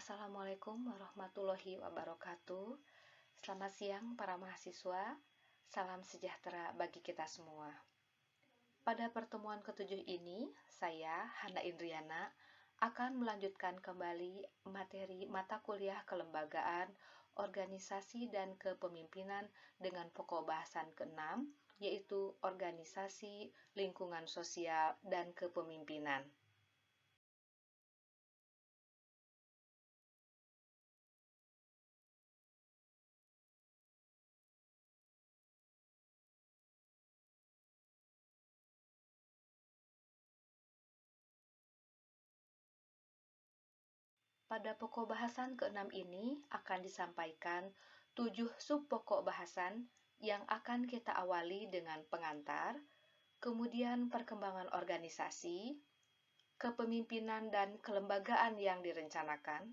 Assalamualaikum warahmatullahi wabarakatuh. Selamat siang para mahasiswa. Salam sejahtera bagi kita semua. Pada pertemuan ketujuh ini, saya, Hana Indriana, akan melanjutkan kembali materi mata kuliah kelembagaan, organisasi, dan kepemimpinan dengan pokok bahasan ke-6, yaitu organisasi, lingkungan sosial, dan kepemimpinan. Pada pokok bahasan ke-6 ini akan disampaikan 7 subpokok bahasan yang akan kita awali dengan pengantar, kemudian perkembangan organisasi, kepemimpinan dan kelembagaan yang direncanakan,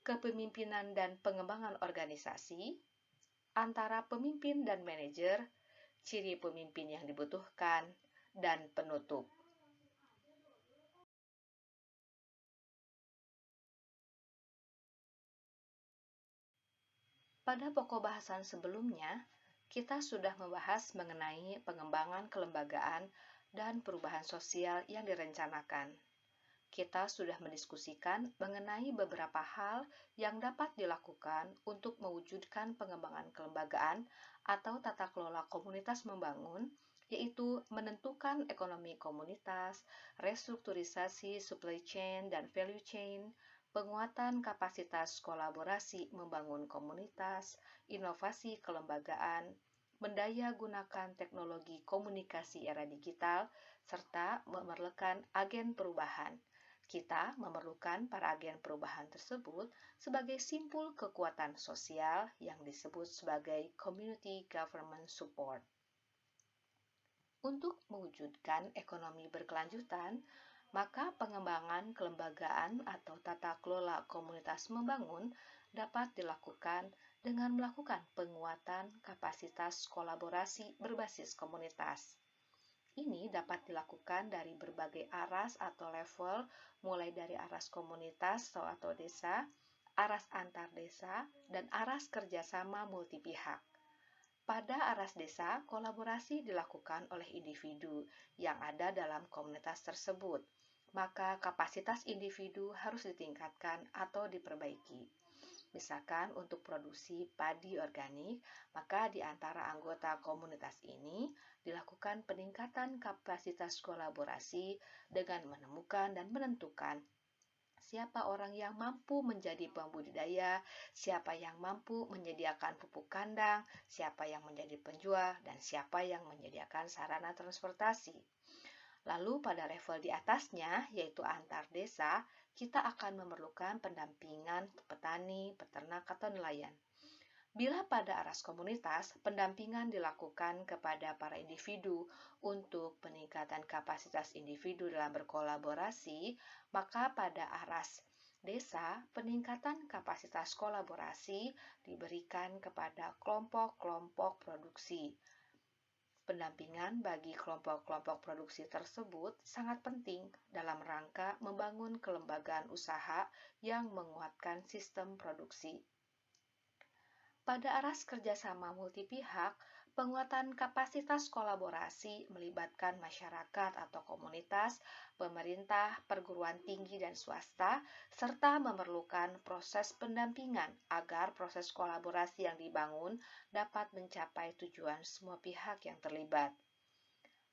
kepemimpinan dan pengembangan organisasi, antara pemimpin dan manajer, ciri pemimpin yang dibutuhkan, dan penutup. Pada pokok bahasan sebelumnya, kita sudah membahas mengenai pengembangan kelembagaan dan perubahan sosial yang direncanakan. Kita sudah mendiskusikan mengenai beberapa hal yang dapat dilakukan untuk mewujudkan pengembangan kelembagaan atau tata kelola komunitas membangun, yaitu menentukan ekonomi komunitas, restrukturisasi supply chain dan value chain, penguatan kapasitas kolaborasi membangun komunitas, inovasi kelembagaan, mendaya gunakan teknologi komunikasi era digital, serta memerlukan agen perubahan. Kita memerlukan para agen perubahan tersebut sebagai simpul kekuatan sosial yang disebut sebagai community government support. Untuk mewujudkan ekonomi berkelanjutan, maka pengembangan kelembagaan atau tata kelola komunitas membangun dapat dilakukan dengan melakukan penguatan kapasitas kolaborasi berbasis komunitas. Ini dapat dilakukan dari berbagai aras atau level, mulai dari aras komunitas atau desa, aras antar desa, dan aras kerjasama multipihak. Pada aras desa, kolaborasi dilakukan oleh individu yang ada dalam komunitas tersebut, maka kapasitas individu harus ditingkatkan atau diperbaiki. Misalkan untuk produksi padi organik, maka di antara anggota komunitas ini dilakukan peningkatan kapasitas kolaborasi dengan menemukan dan menentukan siapa orang yang mampu menjadi pembudidaya, siapa yang mampu menyediakan pupuk kandang, siapa yang menjadi penjual, dan siapa yang menyediakan sarana transportasi. Lalu pada level di atasnya, yaitu antar desa, kita akan memerlukan pendampingan petani, peternak, atau nelayan. Bila pada aras komunitas, pendampingan dilakukan kepada para individu untuk peningkatan kapasitas individu dalam berkolaborasi, maka pada aras desa, peningkatan kapasitas kolaborasi diberikan kepada kelompok-kelompok produksi. Pendampingan bagi kelompok-kelompok produksi tersebut sangat penting dalam rangka membangun kelembagaan usaha yang menguatkan sistem produksi. Pada aras kerjasama multipihak, penguatan kapasitas kolaborasi melibatkan masyarakat atau komunitas, pemerintah, perguruan tinggi, dan swasta, serta memerlukan proses pendampingan agar proses kolaborasi yang dibangun dapat mencapai tujuan semua pihak yang terlibat.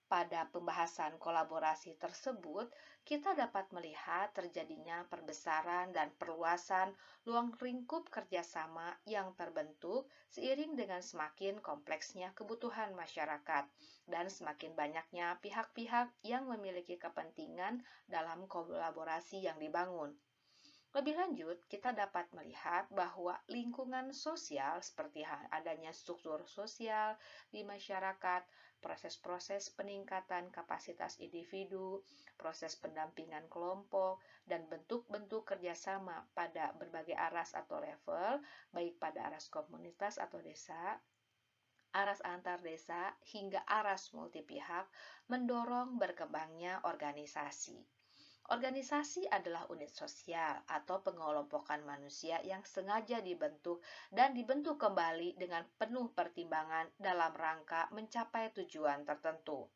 Pada pembahasan kolaborasi tersebut, kita dapat melihat terjadinya perbesaran dan perluasan ruang lingkup kerjasama yang terbentuk seiring dengan semakin kompleksnya kebutuhan masyarakat dan semakin banyaknya pihak-pihak yang memiliki kepentingan dalam kolaborasi yang dibangun. Lebih lanjut, kita dapat melihat bahwa lingkungan sosial seperti adanya struktur sosial di masyarakat, proses-proses peningkatan kapasitas individu, proses pendampingan kelompok, dan bentuk-bentuk kerjasama pada berbagai aras atau level, baik pada aras komunitas atau desa, aras antar desa, hingga aras multipihak, mendorong berkembangnya organisasi. Organisasi adalah unit sosial atau pengelompokan manusia yang sengaja dibentuk dan dibentuk kembali dengan penuh pertimbangan dalam rangka mencapai tujuan tertentu.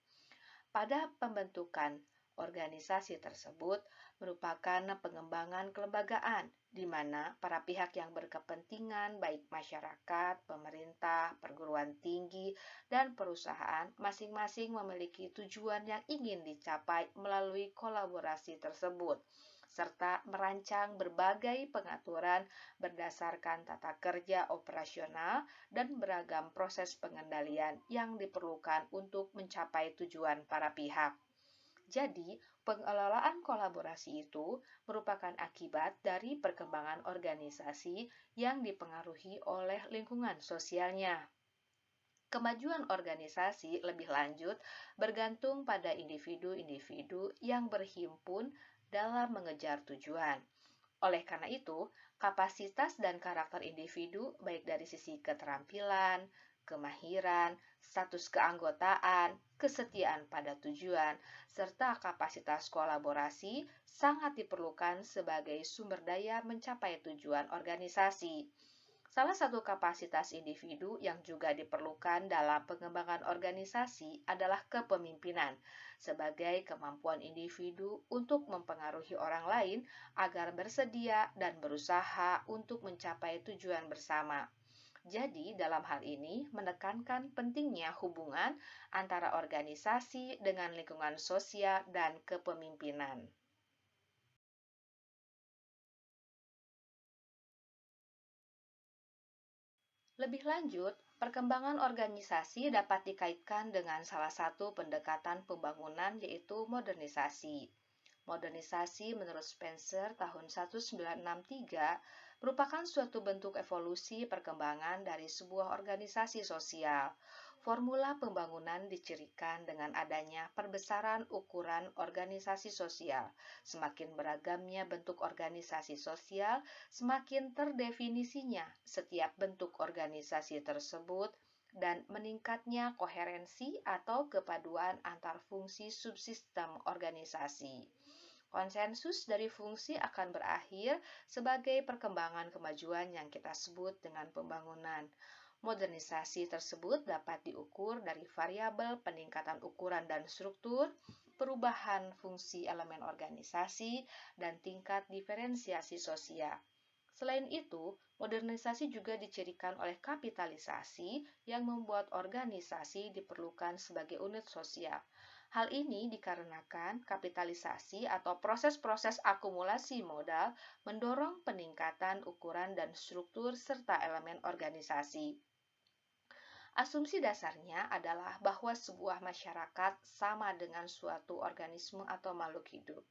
Pada pembentukan organisasi tersebut merupakan pengembangan kelembagaan di mana para pihak yang berkepentingan baik masyarakat, pemerintah, perguruan tinggi, dan perusahaan masing-masing memiliki tujuan yang ingin dicapai melalui kolaborasi tersebut serta merancang berbagai pengaturan berdasarkan tata kerja operasional dan beragam proses pengendalian yang diperlukan untuk mencapai tujuan para pihak. Jadi, pengelolaan kolaborasi itu merupakan akibat dari perkembangan organisasi yang dipengaruhi oleh lingkungan sosialnya. Kemajuan organisasi lebih lanjut bergantung pada individu-individu yang berhimpun dalam mengejar tujuan. Oleh karena itu, kapasitas dan karakter individu, baik dari sisi keterampilan, kemahiran, status keanggotaan, kesetiaan pada tujuan, serta kapasitas kolaborasi, sangat diperlukan sebagai sumber daya mencapai tujuan organisasi. Salah satu kapasitas individu yang juga diperlukan dalam pengembangan organisasi adalah kepemimpinan, sebagai kemampuan individu untuk mempengaruhi orang lain agar bersedia dan berusaha untuk mencapai tujuan bersama. Jadi, dalam hal ini menekankan pentingnya hubungan antara organisasi dengan lingkungan sosial dan kepemimpinan. Lebih lanjut, perkembangan organisasi dapat dikaitkan dengan salah satu pendekatan pembangunan yaitu modernisasi. Modernisasi menurut Spencer tahun 1963 merupakan suatu bentuk evolusi perkembangan dari sebuah organisasi sosial. Formula pembangunan dicirikan dengan adanya perbesaran ukuran organisasi sosial. Semakin beragamnya bentuk organisasi sosial, semakin terdefinisinya setiap bentuk organisasi tersebut dan meningkatnya koherensi atau kepaduan antar fungsi subsistem organisasi. Konsensus dari fungsi akan berakhir sebagai perkembangan kemajuan yang kita sebut dengan pembangunan. Modernisasi tersebut dapat diukur dari variabel peningkatan ukuran dan struktur, perubahan fungsi elemen organisasi, dan tingkat diferensiasi sosial. Selain itu, modernisasi juga dicirikan oleh kapitalisasi yang membuat organisasi diperlukan sebagai unit sosial. Hal ini dikarenakan kapitalisasi atau proses-proses akumulasi modal mendorong peningkatan ukuran dan struktur serta elemen organisasi. Asumsi dasarnya adalah bahwa sebuah masyarakat sama dengan suatu organisme atau makhluk hidup.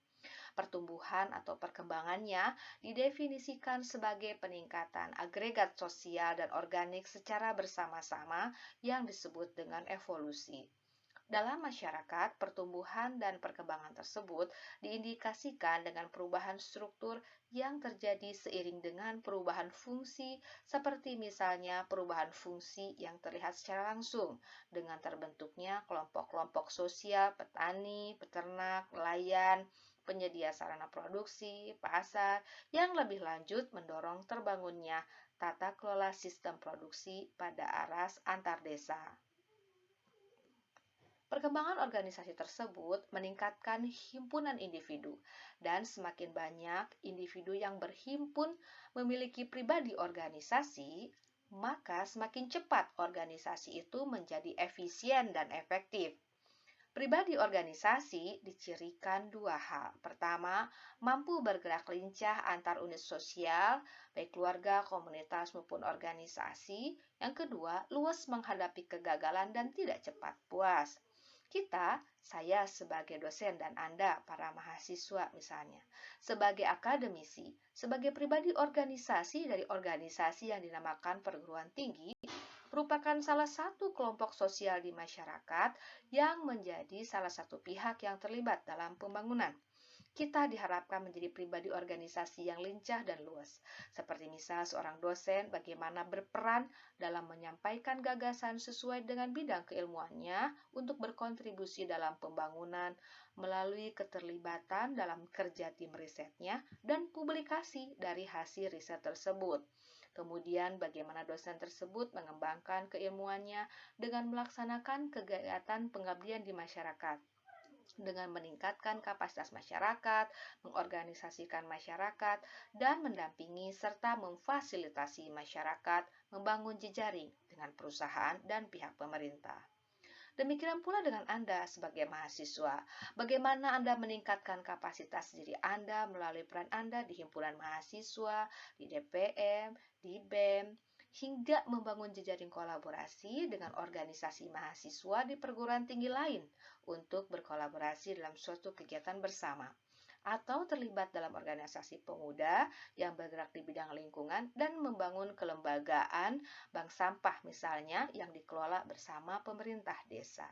Pertumbuhan atau perkembangannya didefinisikan sebagai peningkatan agregat sosial dan organik secara bersama-sama yang disebut dengan evolusi. Dalam masyarakat, pertumbuhan dan perkembangan tersebut diindikasikan dengan perubahan struktur yang terjadi seiring dengan perubahan fungsi, seperti misalnya perubahan fungsi yang terlihat secara langsung dengan terbentuknya kelompok-kelompok sosial, petani, peternak, nelayan, penyedia sarana produksi, pasar, yang lebih lanjut mendorong terbangunnya tata kelola sistem produksi pada aras antar desa. Perkembangan organisasi tersebut meningkatkan himpunan individu, dan semakin banyak individu yang berhimpun memiliki pribadi organisasi, maka semakin cepat organisasi itu menjadi efisien dan efektif. Pribadi organisasi dicirikan dua hal. Pertama, mampu bergerak lincah antar unit sosial, baik keluarga, komunitas, maupun organisasi. Yang kedua, luas menghadapi kegagalan dan tidak cepat puas. Saya sebagai dosen dan Anda, para mahasiswa misalnya, sebagai akademisi, sebagai pribadi organisasi dari organisasi yang dinamakan perguruan tinggi, merupakan salah satu kelompok sosial di masyarakat yang menjadi salah satu pihak yang terlibat dalam pembangunan. kita diharapkan menjadi pribadi organisasi yang lincah dan luas. Seperti misal seorang dosen bagaimana berperan dalam menyampaikan gagasan sesuai dengan bidang keilmuannya untuk berkontribusi dalam pembangunan melalui keterlibatan dalam kerja tim risetnya dan publikasi dari hasil riset tersebut. Kemudian bagaimana dosen tersebut mengembangkan keilmuannya dengan melaksanakan kegiatan pengabdian di masyarakat dengan meningkatkan kapasitas masyarakat, mengorganisasikan masyarakat, dan mendampingi serta memfasilitasi masyarakat membangun jejaring dengan perusahaan dan pihak pemerintah. Demikian pula dengan Anda sebagai mahasiswa. Bagaimana Anda meningkatkan kapasitas diri Anda melalui peran Anda di himpunan mahasiswa, di DPM, di BEM, hingga membangun jejaring kolaborasi dengan organisasi mahasiswa di perguruan tinggi lain untuk berkolaborasi dalam suatu kegiatan bersama, atau terlibat dalam organisasi pemuda yang bergerak di bidang lingkungan dan membangun kelembagaan bank sampah misalnya yang dikelola bersama pemerintah desa.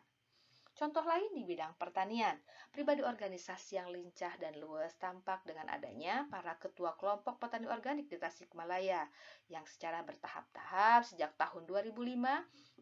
Contoh lain di bidang pertanian, pribadi organisasi yang lincah dan luas tampak dengan adanya para ketua kelompok petani organik di Tasikmalaya yang secara bertahap-tahap sejak tahun 2005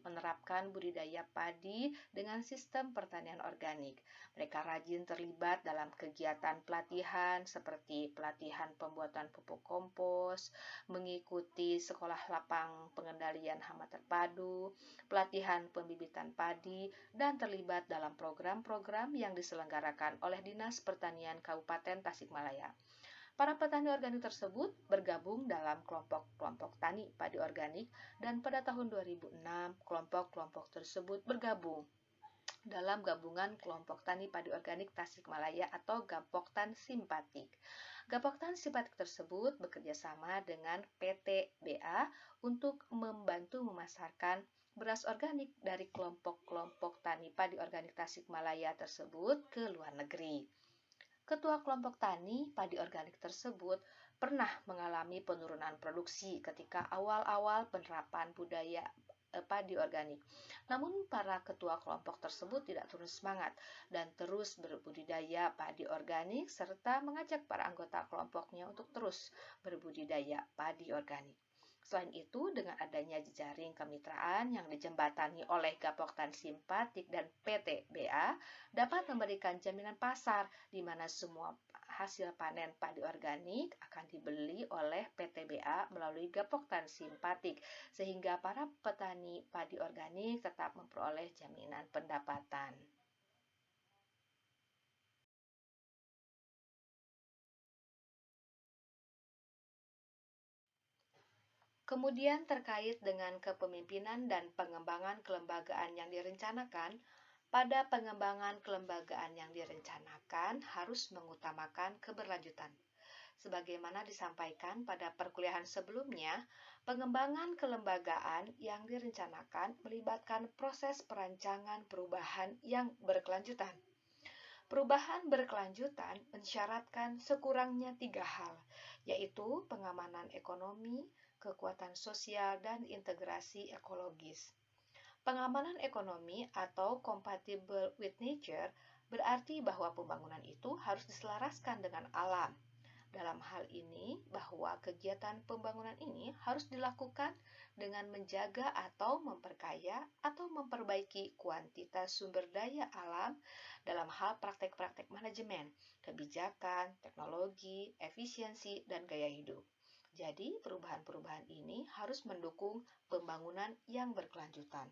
menerapkan budidaya padi dengan sistem pertanian organik. Mereka rajin terlibat dalam kegiatan pelatihan seperti pelatihan pembuatan pupuk kompos, mengikuti sekolah lapang pengendalian hama terpadu, pelatihan pembibitan padi, dan terlibat dalam program-program yang diselenggarakan oleh Dinas Pertanian Kabupaten Tasikmalaya. Para petani organik tersebut bergabung dalam kelompok-kelompok tani padi organik dan pada tahun 2006 kelompok-kelompok tersebut bergabung dalam gabungan kelompok tani padi organik Tasikmalaya atau Gapoktan Simpatik. Gapoktan Simpatik tersebut bekerja sama dengan PT BA untuk membantu memasarkan beras organik dari kelompok-kelompok tani padi organik Tasikmalaya tersebut ke luar negeri. Ketua kelompok tani padi organik tersebut pernah mengalami penurunan produksi ketika awal-awal penerapan budaya padi organik. Namun para ketua kelompok tersebut tidak turun semangat dan terus berbudidaya padi organik serta mengajak para anggota kelompoknya untuk terus berbudidaya padi organik. Selain itu, dengan adanya jejaring kemitraan yang dijembatani oleh Gapoktan Simpatik dan PT BA dapat memberikan jaminan pasar di mana semua hasil panen padi organik akan dibeli oleh PT BA melalui Gapoktan Simpatik sehingga para petani padi organik tetap memperoleh jaminan pendapatan. Kemudian terkait dengan kepemimpinan dan pengembangan kelembagaan yang direncanakan, pada pengembangan kelembagaan yang direncanakan harus mengutamakan keberlanjutan. Sebagaimana disampaikan pada perkuliahan sebelumnya, pengembangan kelembagaan yang direncanakan melibatkan proses perancangan perubahan yang berkelanjutan. Perubahan berkelanjutan mensyaratkan sekurangnya 3 hal, yaitu pengamanan ekonomi, kekuatan sosial, dan integrasi ekologis. Pengamanan ekonomi atau compatible with nature berarti bahwa pembangunan itu harus diselaraskan dengan alam. Dalam hal ini, bahwa kegiatan pembangunan ini harus dilakukan dengan menjaga atau memperkaya atau memperbaiki kuantitas sumber daya alam dalam hal praktek-praktek manajemen, kebijakan, teknologi, efisiensi, dan gaya hidup. Jadi, perubahan-perubahan ini harus mendukung pembangunan yang berkelanjutan.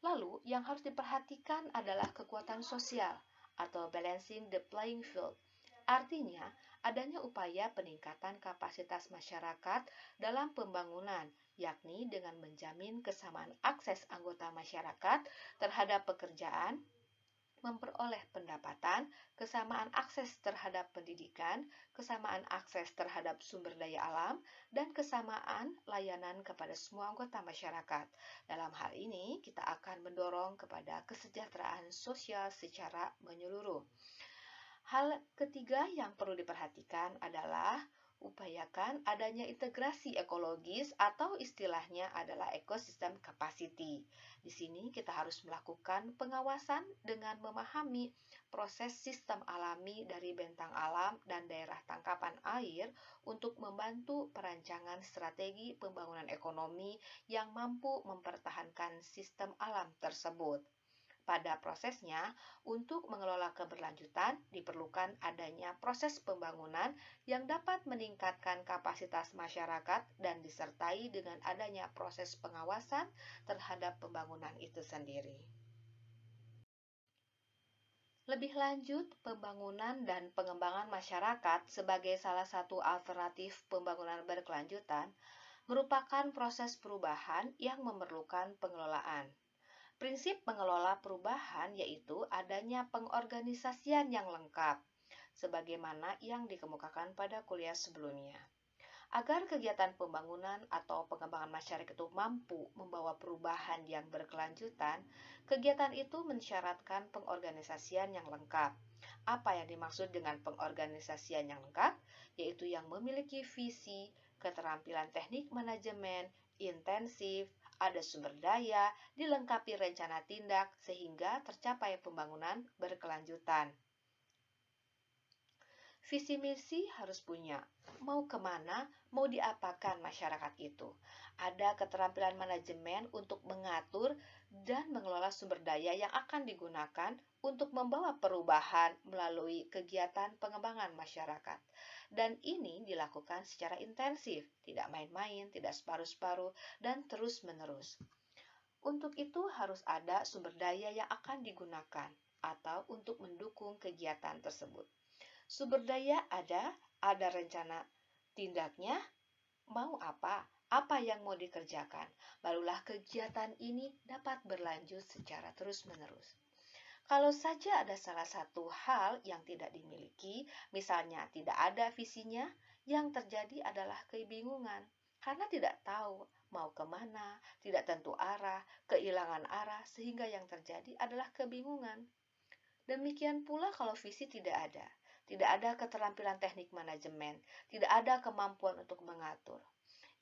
Lalu, yang harus diperhatikan adalah kekuatan sosial atau balancing the playing field. Artinya, adanya upaya peningkatan kapasitas masyarakat dalam pembangunan, yakni dengan menjamin kesamaan akses anggota masyarakat terhadap pekerjaan, memperoleh pendapatan, kesamaan akses terhadap pendidikan, kesamaan akses terhadap sumber daya alam, dan kesamaan layanan kepada semua anggota masyarakat. Dalam hal ini, kita akan mendorong kepada kesejahteraan sosial secara menyeluruh. Hal ketiga yang perlu diperhatikan adalah upaya mengupayakan adanya integrasi ekologis atau istilahnya adalah ecosystem capacity. Di sini kita harus melakukan pengawasan dengan memahami proses sistem alami dari bentang alam dan daerah tangkapan air untuk membantu perancangan strategi pembangunan ekonomi yang mampu mempertahankan sistem alam tersebut. Pada prosesnya, untuk mengelola keberlanjutan diperlukan adanya proses pembangunan yang dapat meningkatkan kapasitas masyarakat dan disertai dengan adanya proses pengawasan terhadap pembangunan itu sendiri. Lebih lanjut, pembangunan dan pengembangan masyarakat sebagai salah satu alternatif pembangunan berkelanjutan merupakan proses perubahan yang memerlukan pengelolaan. Prinsip mengelola perubahan yaitu adanya pengorganisasian yang lengkap, sebagaimana yang dikemukakan pada kuliah sebelumnya. Agar kegiatan pembangunan atau pengembangan masyarakat itu mampu membawa perubahan yang berkelanjutan, kegiatan itu mensyaratkan pengorganisasian yang lengkap. Apa yang dimaksud dengan pengorganisasian yang lengkap? Yaitu yang memiliki visi, keterampilan teknik manajemen, intensif, ada sumber daya, dilengkapi rencana tindak sehingga tercapai pembangunan berkelanjutan. Visi misi harus punya, mau kemana, mau diapakan masyarakat itu. Ada keterampilan manajemen untuk mengatur dan mengelola sumber daya yang akan digunakan untuk membawa perubahan melalui kegiatan pengembangan masyarakat. Dan ini dilakukan secara intensif, tidak main-main, tidak separuh-separuh, dan terus-menerus. Untuk itu harus ada sumber daya yang akan digunakan atau untuk mendukung kegiatan tersebut. Sumber daya ada rencana tindaknya, mau apa yang mau dikerjakan. Barulah kegiatan ini dapat berlanjut secara terus-menerus. Kalau saja ada salah satu hal yang tidak dimiliki, misalnya tidak ada visinya, yang terjadi adalah kebingungan. Karena tidak tahu mau kemana, tidak tentu arah, kehilangan arah, sehingga yang terjadi adalah kebingungan. Demikian pula kalau visi tidak ada keterampilan teknik manajemen, tidak ada kemampuan untuk mengatur.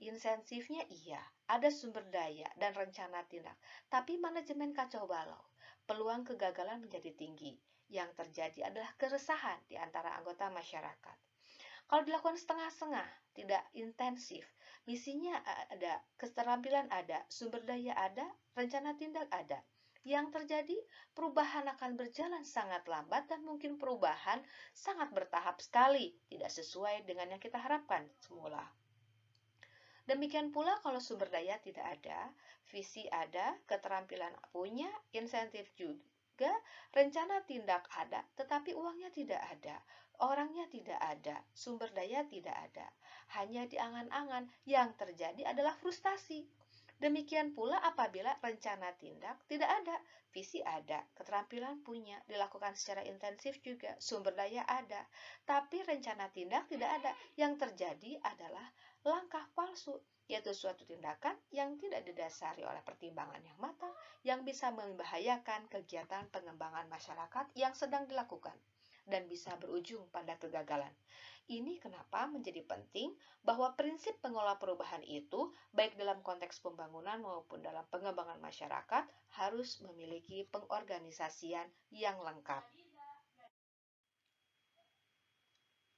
Insentifnya iya, ada sumber daya dan rencana tindak, tapi manajemen kacau balau. Peluang kegagalan menjadi tinggi. Yang terjadi adalah keresahan di antara anggota masyarakat. Kalau dilakukan setengah-setengah, tidak intensif, misinya ada, keterampilan ada, sumber daya ada, rencana tindak ada. Yang terjadi, perubahan akan berjalan sangat lambat dan mungkin perubahan sangat bertahap sekali, tidak sesuai dengan yang kita harapkan semula. Demikian pula kalau sumber daya tidak ada, visi ada, keterampilan punya, insentif juga, rencana tindak ada, tetapi uangnya tidak ada, orangnya tidak ada, sumber daya tidak ada. Hanya di angan-angan, yang terjadi adalah frustasi. Demikian pula apabila rencana tindak tidak ada, visi ada, keterampilan punya, dilakukan secara intensif juga, sumber daya ada, tapi rencana tindak tidak ada. Yang terjadi adalah langkah palsu, yaitu suatu tindakan yang tidak didasari oleh pertimbangan yang matang yang bisa membahayakan kegiatan pengembangan masyarakat yang sedang dilakukan dan bisa berujung pada kegagalan. Ini kenapa menjadi penting bahwa prinsip pengelola perubahan itu, baik dalam konteks pembangunan maupun dalam pengembangan masyarakat, harus memiliki pengorganisasian yang lengkap.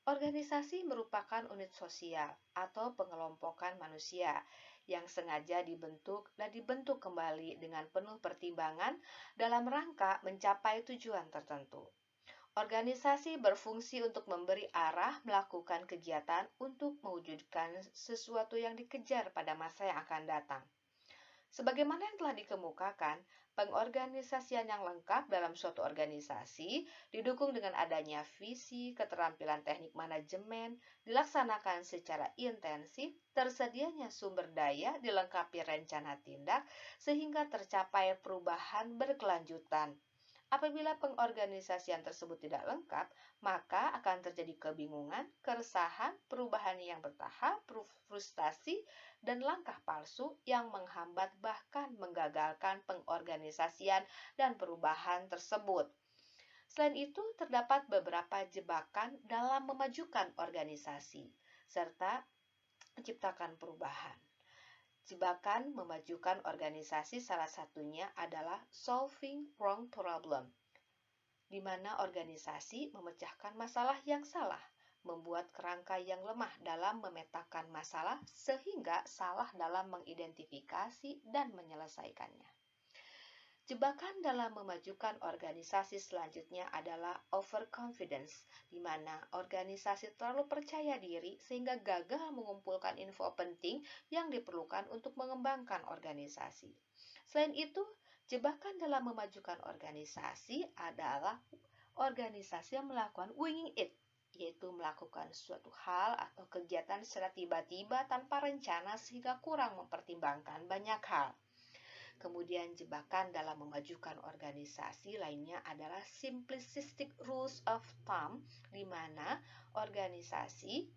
Organisasi merupakan unit sosial atau pengelompokan manusia yang sengaja dibentuk kembali dengan penuh pertimbangan dalam rangka mencapai tujuan tertentu. Organisasi berfungsi untuk memberi arah melakukan kegiatan untuk mewujudkan sesuatu yang dikejar pada masa yang akan datang. Sebagaimana yang telah dikemukakan, pengorganisasian yang lengkap dalam suatu organisasi didukung dengan adanya visi, keterampilan teknik manajemen, dilaksanakan secara intensif, tersedianya sumber daya, dilengkapi rencana tindak, sehingga tercapai perubahan berkelanjutan. Apabila pengorganisasian tersebut tidak lengkap, maka akan terjadi kebingungan, keresahan, perubahan yang bertahap, frustasi, dan langkah palsu yang menghambat bahkan menggagalkan pengorganisasian dan perubahan tersebut. Selain itu, terdapat beberapa jebakan dalam memajukan organisasi. serta menciptakan perubahan. Jebakan memajukan organisasi salah satunya adalah solving wrong problem, di mana organisasi memecahkan masalah yang salah, membuat kerangka yang lemah dalam memetakan masalah sehingga salah dalam mengidentifikasi dan menyelesaikannya. Jebakan dalam memajukan organisasi selanjutnya adalah overconfidence, di mana organisasi terlalu percaya diri sehingga gagal mengumpulkan info penting yang diperlukan untuk mengembangkan organisasi. Selain itu, jebakan dalam memajukan organisasi adalah organisasi yang melakukan winging it, yaitu melakukan suatu hal atau kegiatan secara tiba-tiba tanpa rencana sehingga kurang mempertimbangkan banyak hal. Kemudian jebakan dalam memajukan organisasi lainnya adalah simplistic rules of thumb, di mana organisasi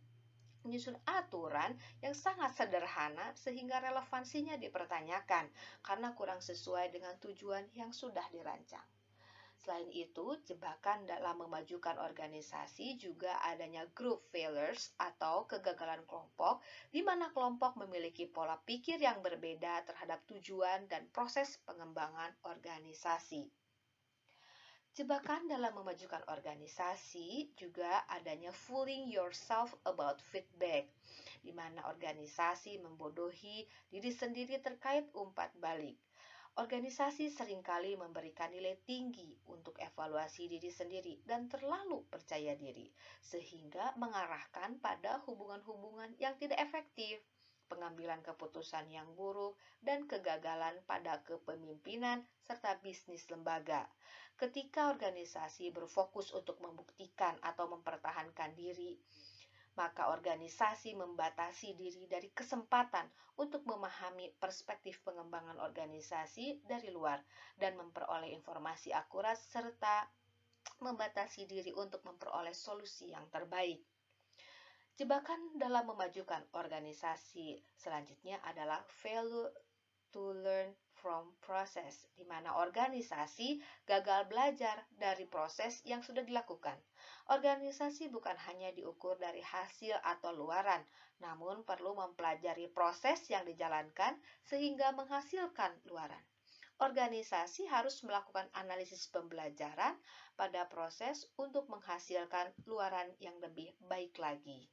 menyusun aturan yang sangat sederhana sehingga relevansinya dipertanyakan karena kurang sesuai dengan tujuan yang sudah dirancang. Selain itu, jebakan dalam memajukan organisasi juga adanya group failures atau kegagalan kelompok, di mana kelompok memiliki pola pikir yang berbeda terhadap tujuan dan proses pengembangan organisasi. Jebakan dalam memajukan organisasi juga adanya fooling yourself about feedback, di mana organisasi membodohi diri sendiri terkait umpat balik. Organisasi seringkali memberikan nilai tinggi untuk evaluasi diri sendiri dan terlalu percaya diri, sehingga mengarahkan pada hubungan-hubungan yang tidak efektif, pengambilan keputusan yang buruk, dan kegagalan pada kepemimpinan serta bisnis lembaga. Ketika organisasi berfokus untuk membuktikan atau mempertahankan diri, maka organisasi membatasi diri dari kesempatan untuk memahami perspektif pengembangan organisasi dari luar dan memperoleh informasi akurat serta membatasi diri untuk memperoleh solusi yang terbaik. Jebakan dalam memajukan organisasi selanjutnya adalah failure to learn from process, di mana organisasi gagal belajar dari proses yang sudah dilakukan. Organisasi bukan hanya diukur dari hasil atau luaran, namun perlu mempelajari proses yang dijalankan sehingga menghasilkan luaran. Organisasi harus melakukan analisis pembelajaran pada proses untuk menghasilkan luaran yang lebih baik lagi.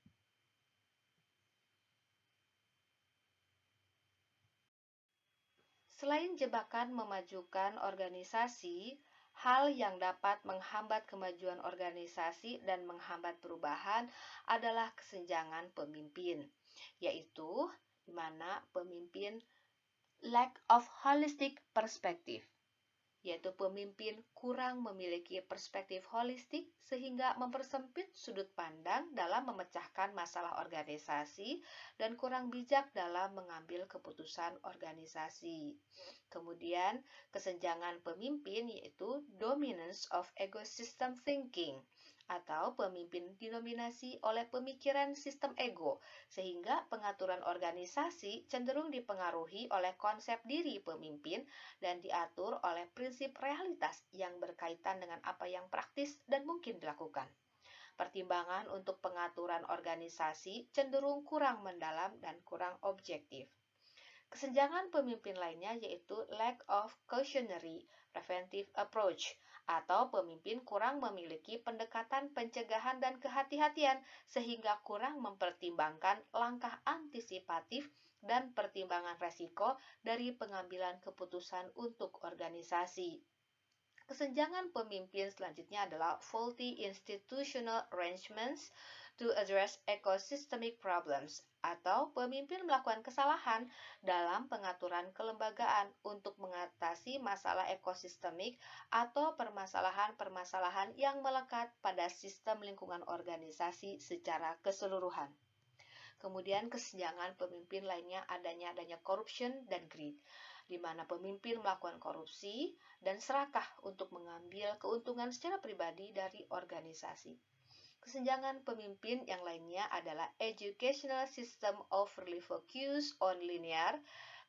Selain jebakan memajukan organisasi, hal yang dapat menghambat kemajuan organisasi dan menghambat perubahan adalah kesenjangan pemimpin, yaitu di mana pemimpin lack of holistic perspective, yaitu pemimpin kurang memiliki perspektif holistik sehingga mempersempit sudut pandang dalam memecahkan masalah organisasi dan kurang bijak dalam mengambil keputusan organisasi. Kemudian, kesenjangan pemimpin yaitu dominance of ecosystem thinking, atau pemimpin didominasi oleh pemikiran sistem ego, sehingga pengaturan organisasi cenderung dipengaruhi oleh konsep diri pemimpin dan diatur oleh prinsip realitas yang berkaitan dengan apa yang praktis dan mungkin dilakukan. Pertimbangan untuk pengaturan organisasi cenderung kurang mendalam dan kurang objektif. Kesenjangan pemimpin lainnya yaitu lack of cautionary preventive approach, atau pemimpin kurang memiliki pendekatan pencegahan dan kehati-hatian sehingga kurang mempertimbangkan langkah antisipatif dan pertimbangan resiko dari pengambilan keputusan untuk organisasi. Kesenjangan pemimpin selanjutnya adalah faulty institutional arrangements to address ecosystemic problems, atau pemimpin melakukan kesalahan dalam pengaturan kelembagaan untuk mengatasi masalah ekosistemik atau permasalahan-permasalahan yang melekat pada sistem lingkungan organisasi secara keseluruhan. Kemudian kesenjangan pemimpin lainnya adanya corruption dan greed, di mana pemimpin melakukan korupsi dan serakah untuk mengambil keuntungan secara pribadi dari organisasi. Kesenjangan pemimpin yang lainnya adalah educational system overly focused on linear,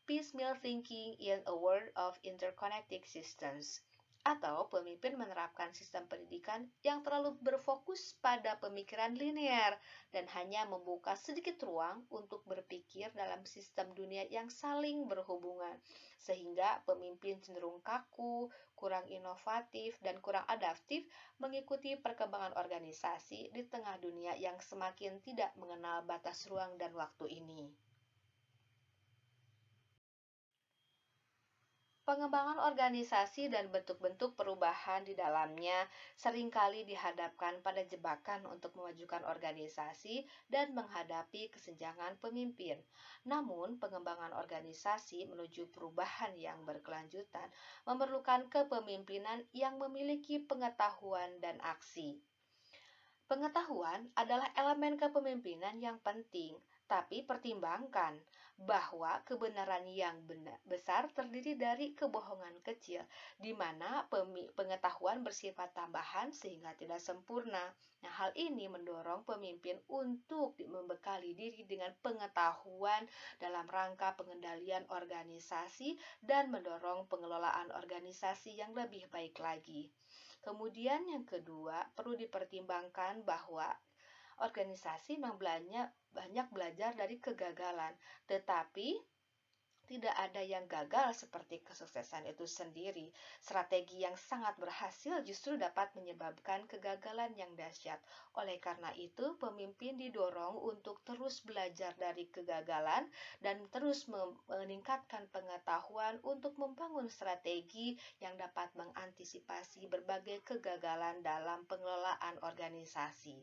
piecemeal thinking in a world of interconnected systems, atau pemimpin menerapkan sistem pendidikan yang terlalu berfokus pada pemikiran linear dan hanya membuka sedikit ruang untuk berpikir dalam sistem dunia yang saling berhubungan, sehingga pemimpin cenderung kaku, kurang inovatif, dan kurang adaptif mengikuti perkembangan organisasi di tengah dunia yang semakin tidak mengenal batas ruang dan waktu ini. Pengembangan organisasi dan bentuk-bentuk perubahan di dalamnya seringkali dihadapkan pada jebakan untuk memajukan organisasi dan menghadapi kesenjangan pemimpin. Namun, pengembangan organisasi menuju perubahan yang berkelanjutan memerlukan kepemimpinan yang memiliki pengetahuan dan aksi. Pengetahuan adalah elemen kepemimpinan yang penting, tapi pertimbangkan bahwa kebenaran yang besar terdiri dari kebohongan kecil, di mana pengetahuan bersifat tambahan sehingga tidak sempurna. Nah, hal ini mendorong pemimpin untuk membekali diri dengan pengetahuan dalam rangka pengendalian organisasi dan mendorong pengelolaan organisasi yang lebih baik lagi. Kemudian yang kedua, perlu dipertimbangkan bahwa organisasi memang banyak belajar dari kegagalan, tetapi tidak ada yang gagal seperti kesuksesan itu sendiri. Strategi yang sangat berhasil justru dapat menyebabkan kegagalan yang dahsyat. Oleh karena itu, pemimpin didorong untuk terus belajar dari kegagalan dan terus meningkatkan pengetahuan untuk membangun strategi yang dapat mengantisipasi berbagai kegagalan dalam pengelolaan organisasi.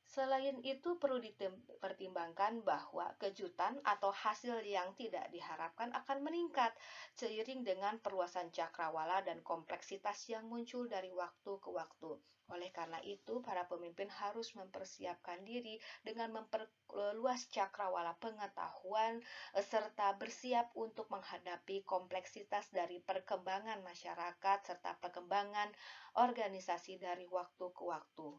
Selain itu, perlu dipertimbangkan bahwa kejutan atau hasil yang tidak diharapkan akan meningkat seiring dengan perluasan cakrawala dan kompleksitas yang muncul dari waktu ke waktu. Oleh karena itu, para pemimpin harus mempersiapkan diri dengan memperluas cakrawala pengetahuan serta bersiap untuk menghadapi kompleksitas dari perkembangan masyarakat serta perkembangan organisasi dari waktu ke waktu.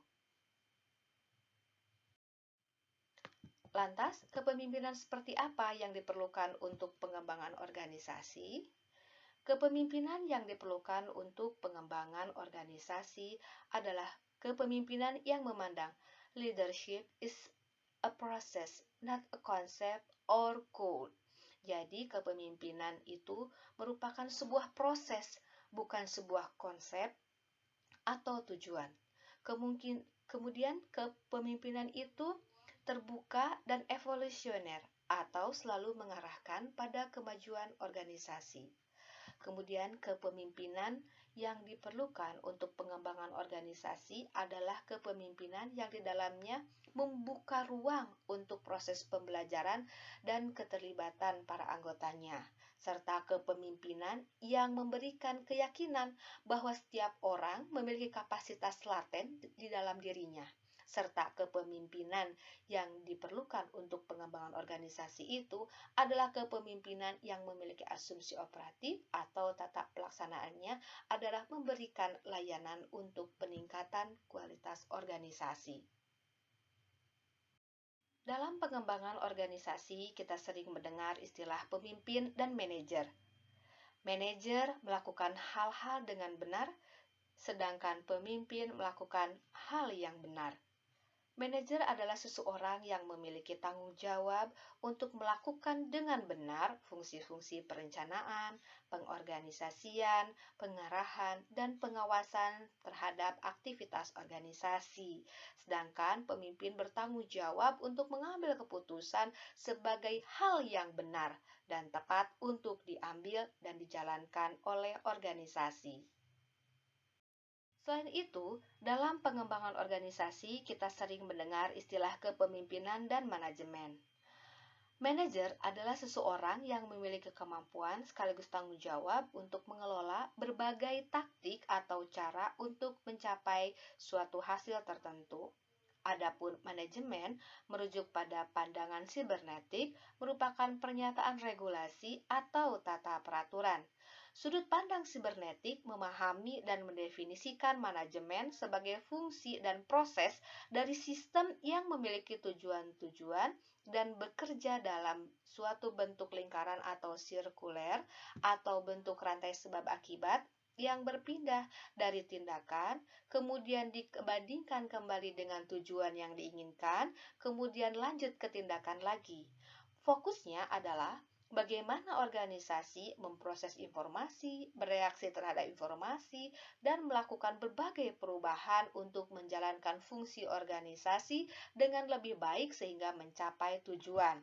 Lantas, kepemimpinan seperti apa yang diperlukan untuk pengembangan organisasi? Kepemimpinan yang diperlukan untuk pengembangan organisasi adalah kepemimpinan yang memandang leadership is a process, not a concept or goal. Jadi, kepemimpinan itu merupakan sebuah proses, bukan sebuah konsep atau tujuan. Kemudian, kepemimpinan itu terbuka dan evolusioner atau selalu mengarahkan pada kemajuan organisasi. Kemudian kepemimpinan yang diperlukan untuk pengembangan organisasi adalah kepemimpinan yang di dalamnya membuka ruang untuk proses pembelajaran dan keterlibatan para anggotanya, serta kepemimpinan yang memberikan keyakinan bahwa setiap orang memiliki kapasitas laten di dalam dirinya, serta kepemimpinan yang diperlukan untuk pengembangan organisasi itu adalah kepemimpinan yang memiliki asumsi operatif atau tata pelaksanaannya adalah memberikan layanan untuk peningkatan kualitas organisasi. Dalam pengembangan organisasi, kita sering mendengar istilah pemimpin dan manajer. Manajer melakukan hal-hal dengan benar, sedangkan pemimpin melakukan hal yang benar. Manajer adalah seseorang yang memiliki tanggung jawab untuk melakukan dengan benar fungsi-fungsi perencanaan, pengorganisasian, pengarahan, dan pengawasan terhadap aktivitas organisasi. Sedangkan pemimpin bertanggung jawab untuk mengambil keputusan sebagai hal yang benar dan tepat untuk diambil dan dijalankan oleh organisasi. Selain itu, dalam pengembangan organisasi kita sering mendengar istilah kepemimpinan dan manajemen. Manajer adalah seseorang yang memiliki kemampuan sekaligus tanggung jawab untuk mengelola berbagai taktik atau cara untuk mencapai suatu hasil tertentu. Adapun manajemen merujuk pada pandangan sibernetik merupakan pernyataan regulasi atau tata peraturan. Sudut pandang sibernetik memahami dan mendefinisikan manajemen sebagai fungsi dan proses dari sistem yang memiliki tujuan-tujuan dan bekerja dalam suatu bentuk lingkaran atau sirkuler atau bentuk rantai sebab akibat yang berpindah dari tindakan, kemudian dibandingkan kembali dengan tujuan yang diinginkan, kemudian lanjut ke tindakan lagi. Fokusnya adalah bagaimana organisasi memproses informasi, bereaksi terhadap informasi, dan melakukan berbagai perubahan untuk menjalankan fungsi organisasi dengan lebih baik sehingga mencapai tujuan.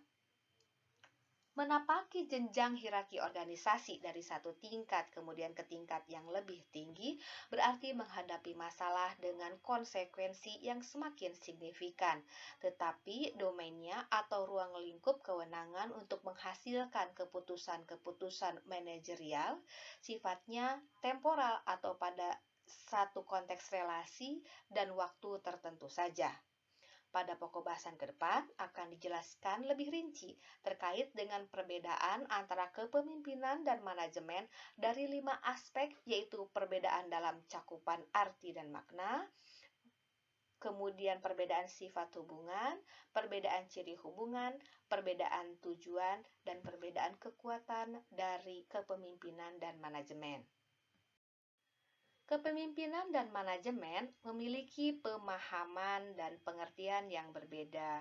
Menapaki jenjang hierarki organisasi dari satu tingkat kemudian ke tingkat yang lebih tinggi berarti menghadapi masalah dengan konsekuensi yang semakin signifikan, tetapi domainnya atau ruang lingkup kewenangan untuk menghasilkan keputusan-keputusan manajerial sifatnya temporal atau pada satu konteks relasi dan waktu tertentu saja. Pada pokok bahasan ke depan akan dijelaskan lebih rinci terkait dengan perbedaan antara kepemimpinan dan manajemen dari 5 aspek, yaitu perbedaan dalam cakupan arti dan makna, kemudian perbedaan sifat hubungan, perbedaan ciri hubungan, perbedaan tujuan, dan perbedaan kekuatan dari kepemimpinan dan manajemen. Kepemimpinan dan manajemen memiliki pemahaman dan pengertian yang berbeda.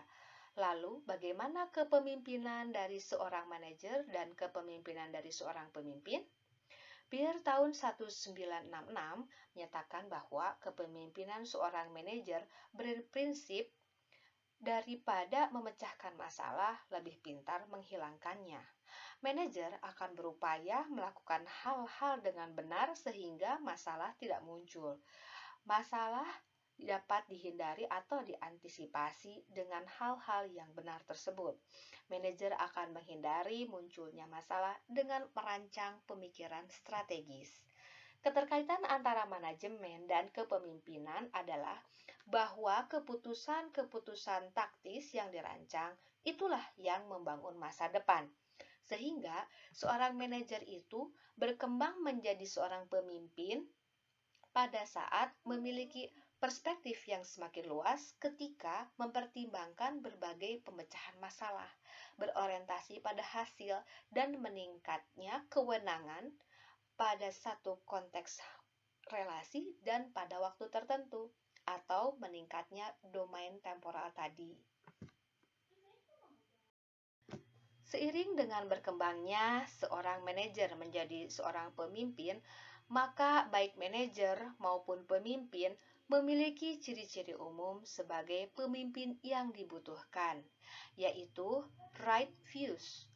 Lalu, bagaimana kepemimpinan dari seorang manajer dan kepemimpinan dari seorang pemimpin? Beer tahun 1966 menyatakan bahwa kepemimpinan seorang manajer berprinsip daripada memecahkan masalah, lebih pintar menghilangkannya. Manajer akan berupaya melakukan hal-hal dengan benar sehingga masalah tidak muncul. Masalah dapat dihindari atau diantisipasi dengan hal-hal yang benar tersebut. Manajer akan menghindari munculnya masalah dengan merancang pemikiran strategis. Keterkaitan antara manajemen dan kepemimpinan adalah bahwa keputusan-keputusan taktis yang dirancang itulah yang membangun masa depan. Sehingga seorang manajer itu berkembang menjadi seorang pemimpin pada saat memiliki perspektif yang semakin luas ketika mempertimbangkan berbagai pemecahan masalah, berorientasi pada hasil, dan meningkatnya kewenangan pada satu konteks relasi dan pada waktu tertentu, atau meningkatnya domain temporal tadi. Seiring dengan berkembangnya seorang manajer menjadi seorang pemimpin, maka baik manajer maupun pemimpin memiliki ciri-ciri umum sebagai pemimpin yang dibutuhkan, yaitu right views.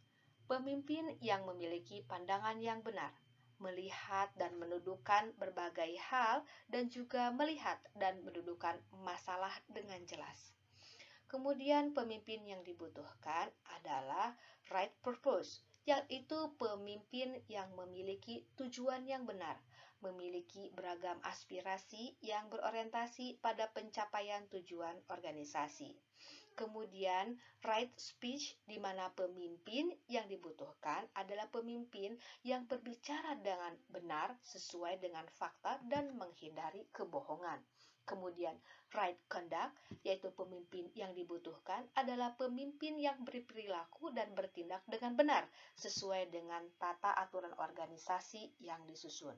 Pemimpin yang memiliki pandangan yang benar, melihat dan mendudukan berbagai hal dan juga melihat dan mendudukan masalah dengan jelas. Kemudian pemimpin yang dibutuhkan adalah right purpose, yaitu pemimpin yang memiliki tujuan yang benar, memiliki beragam aspirasi yang berorientasi pada pencapaian tujuan organisasi. Kemudian right speech, di mana pemimpin yang dibutuhkan adalah pemimpin yang berbicara dengan benar sesuai dengan fakta dan menghindari kebohongan. Kemudian right conduct, yaitu pemimpin yang dibutuhkan adalah pemimpin yang berperilaku dan bertindak dengan benar sesuai dengan tata aturan organisasi yang disusun.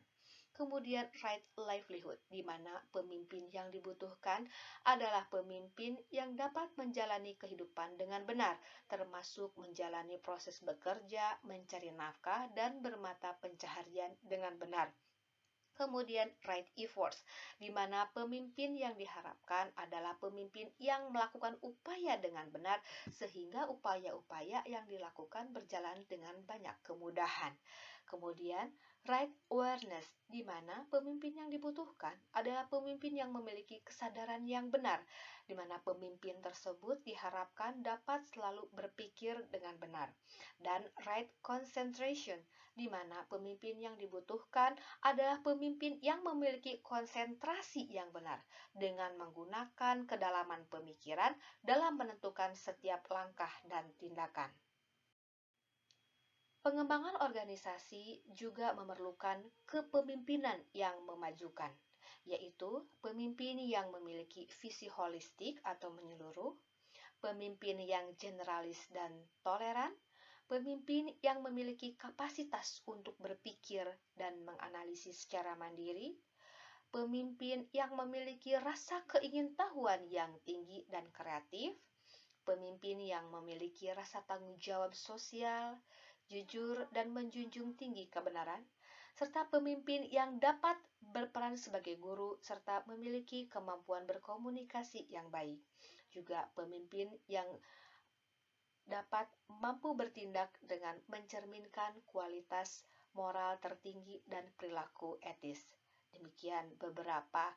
Kemudian right livelihood, di mana pemimpin yang dibutuhkan adalah pemimpin yang dapat menjalani kehidupan dengan benar, termasuk menjalani proses bekerja, mencari nafkah, dan bermata pencaharian dengan benar. Kemudian right efforts, di mana pemimpin yang diharapkan adalah pemimpin yang melakukan upaya dengan benar sehingga upaya-upaya yang dilakukan berjalan dengan banyak kemudahan. Kemudian right awareness, di mana pemimpin yang dibutuhkan adalah pemimpin yang memiliki kesadaran yang benar, di mana pemimpin tersebut diharapkan dapat selalu berpikir dengan benar. Dan right concentration, di mana pemimpin yang dibutuhkan adalah pemimpin yang memiliki konsentrasi yang benar dengan menggunakan kedalaman pemikiran dalam menentukan setiap langkah dan tindakan. Pengembangan organisasi juga memerlukan kepemimpinan yang memajukan, yaitu pemimpin yang memiliki visi holistik atau menyeluruh, pemimpin yang generalis dan toleran, Pemimpin yang memiliki kapasitas untuk berpikir dan menganalisis secara mandiri, pemimpin yang memiliki rasa keingintahuan yang tinggi dan kreatif, pemimpin yang memiliki rasa tanggung jawab sosial, jujur dan menjunjung tinggi kebenaran, serta pemimpin yang dapat berperan sebagai guru serta memiliki kemampuan berkomunikasi yang baik. Juga pemimpin yang dapat mampu bertindak dengan mencerminkan kualitas moral tertinggi dan perilaku etis. Demikian beberapa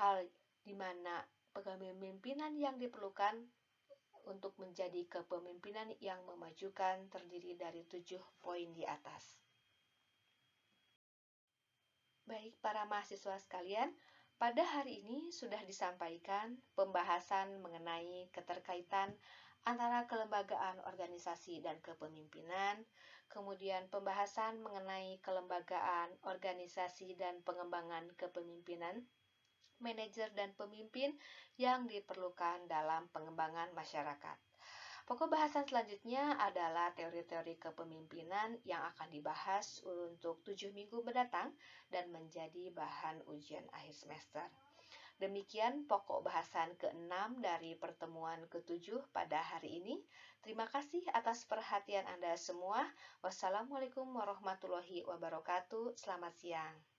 hal di mana kepemimpinan yang diperlukan untuk menjadi kepemimpinan yang memajukan terdiri dari 7 poin di atas. Baik para mahasiswa sekalian, pada hari ini sudah disampaikan pembahasan mengenai keterkaitan antara kelembagaan organisasi dan kepemimpinan, kemudian pembahasan mengenai kelembagaan organisasi dan pengembangan kepemimpinan, manajer dan pemimpin yang diperlukan dalam pengembangan masyarakat. Pokok bahasan selanjutnya adalah teori-teori kepemimpinan yang akan dibahas untuk 7 minggu mendatang dan menjadi bahan ujian akhir semester. Demikian pokok bahasan ke-6 dari pertemuan ke-7 pada hari ini. Terima kasih atas perhatian Anda semua. Wassalamualaikum warahmatullahi wabarakatuh. Selamat siang.